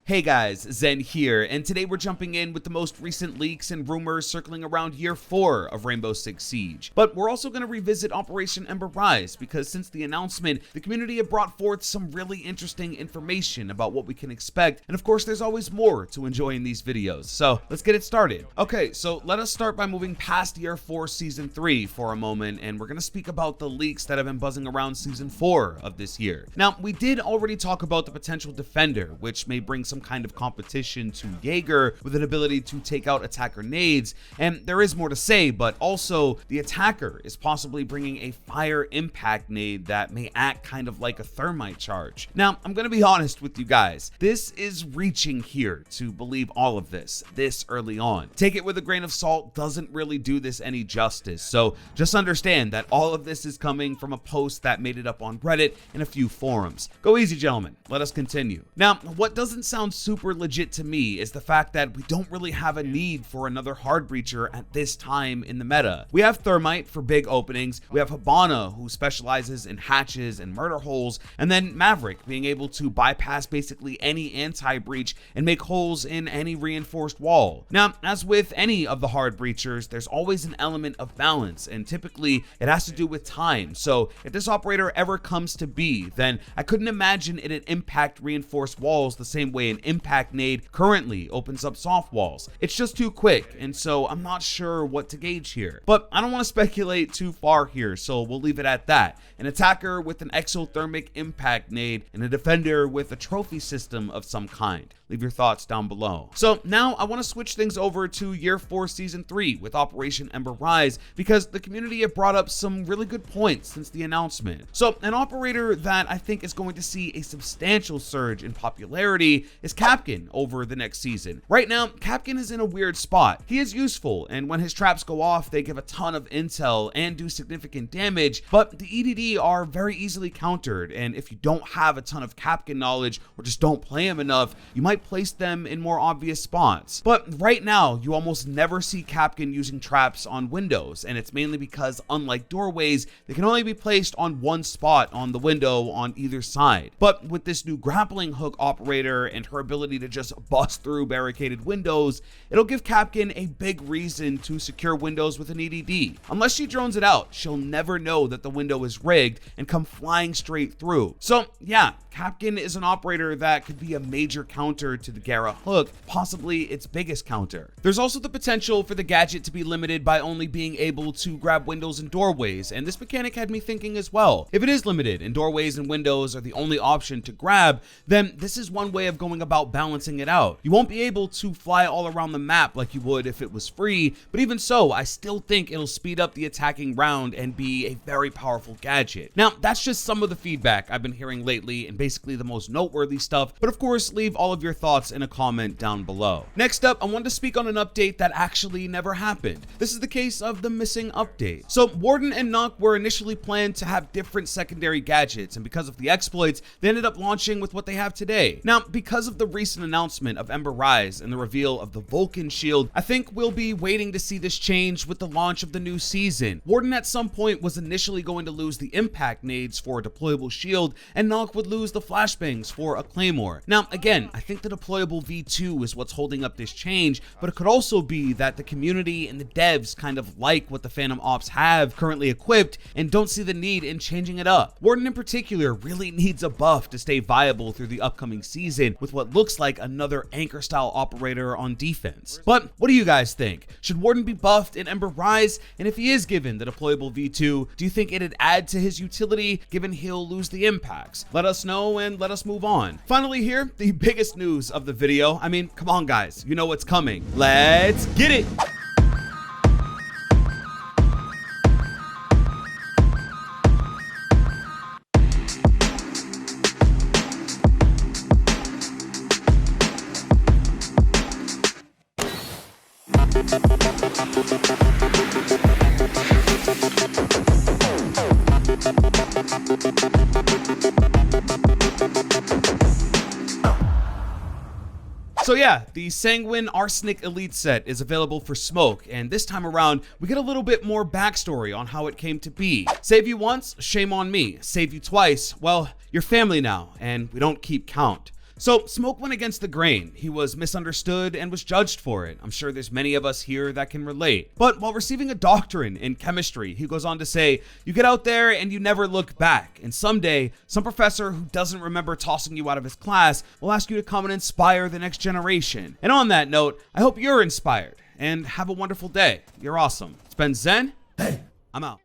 Hey guys, Zen here, and today we're jumping in with the most recent leaks and rumors circling around year 4 of Rainbow Six Siege. But we're also going to revisit Operation Ember Rise, because since the announcement, the community have brought forth some really interesting information about what we can expect, and of course there's always more to enjoy in these videos, so let's get it started. Okay, so let us start by moving past year 4 season 3 for a moment, and we're going to speak about the leaks that have been buzzing around season 4 of this year. Now, we did already talk about the potential defender, which may bring some kind of competition to Jaeger with an ability to take out attacker nades, and there is more to say, but also the attacker is possibly bringing a fire impact nade that may act kind of like a thermite charge. Now, I'm gonna be honest with you guys, this is reaching here to believe all of this early on. Take it with a grain of salt, doesn't really do this any justice, so just understand that all of this is coming from a post that made it up on Reddit and a few forums. Go easy, gentlemen, let us continue. Now, what doesn't sound super legit to me is the fact that we don't really have a need for another hard breacher at this time in the meta. We have Thermite for big openings, we have Hibana who specializes in hatches and murder holes, and then Maverick being able to bypass basically any anti-breach and make holes in any reinforced wall. Now, as with any of the hard breachers, there's always an element of balance, and typically it has to do with time. So if this operator ever comes to be, then I couldn't imagine it'd impact reinforced walls the same way an impact nade currently opens up soft walls. It's just too quick, and so I'm not sure what to gauge here. But I don't want to speculate too far here, so we'll leave it at that. An attacker with an exothermic impact nade and a defender with a trophy system of some kind. Leave your thoughts down below. So now I want to switch things over to year 4 season 3 with Operation Ember Rise, because the community have brought up some really good points since the announcement. So an operator that I think is going to see a substantial surge in popularity is Kapkan over the next season. Right now, Kapkan is in a weird spot. He is useful, and when his traps go off, they give a ton of intel and do significant damage, but the EDD are very easily countered, and if you don't have a ton of Kapkan knowledge or just don't play him enough, you might place them in more obvious spots. But right now, you almost never see Kapkan using traps on windows, and it's mainly because, unlike doorways, they can only be placed on one spot on the window on either side. But with this new grappling hook operator and her ability to just bust through barricaded windows, it'll give Kapkan a big reason to secure windows with an EDD. Unless she drones it out, she'll never know that the window is rigged and come flying straight through. So yeah, Kapkan is an operator that could be a major counter to the Gara hook, possibly its biggest counter. There's also the potential for the gadget to be limited by only being able to grab windows and doorways, and this mechanic had me thinking as well. If it is limited and doorways and windows are the only option to grab, then this is one way of going about balancing it out. You won't be able to fly all around the map like you would if it was free, but even so, I still think it'll speed up the attacking round and be a very powerful gadget. Now, that's just some of the feedback I've been hearing lately and basically the most noteworthy stuff, but of course, leave all of your thoughts in a comment down below. Next up, I wanted to speak on an update that actually never happened. This is the case of the missing update. So Warden and Nock were initially planned to have different secondary gadgets, and because of the exploits, they ended up launching with what they have today. Now, because of the recent announcement of Ember Rise and the reveal of the Vulcan shield, I think we'll be waiting to see this change with the launch of the new season. Warden at some point was initially going to lose the impact nades for a deployable shield, and Nock would lose the flashbangs for a claymore. Now, again, I think the deployable V2 is what's holding up this change, but it could also be that the community and the devs kind of like what the Phantom Ops have currently equipped and don't see the need in changing it up. Warden in particular really needs a buff to stay viable through the upcoming season with what looks like another anchor style operator on defense. But what do you guys think? Should Warden be buffed in Ember Rise? And if he is given the deployable V2, do you think it'd add to his utility given he'll lose the impacts? Let us know and let us move on. Finally here, the biggest news of the video. I mean, come on guys, you know what's coming. Let's get it! So yeah, the Sanguine Arsenic Elite set is available for smoke, and this time around, we get a little bit more backstory on how it came to be. Save you once, shame on me. Save you twice, well, you're family now, and we don't keep count. So Smoke went against the grain. He was misunderstood and was judged for it. I'm sure there's many of us here that can relate. But while receiving a doctorate in chemistry, he goes on to say, you get out there and you never look back. And someday, some professor who doesn't remember tossing you out of his class will ask you to come and inspire the next generation. And on that note, I hope you're inspired and have a wonderful day. You're awesome. It's been Zen. Hey, I'm out.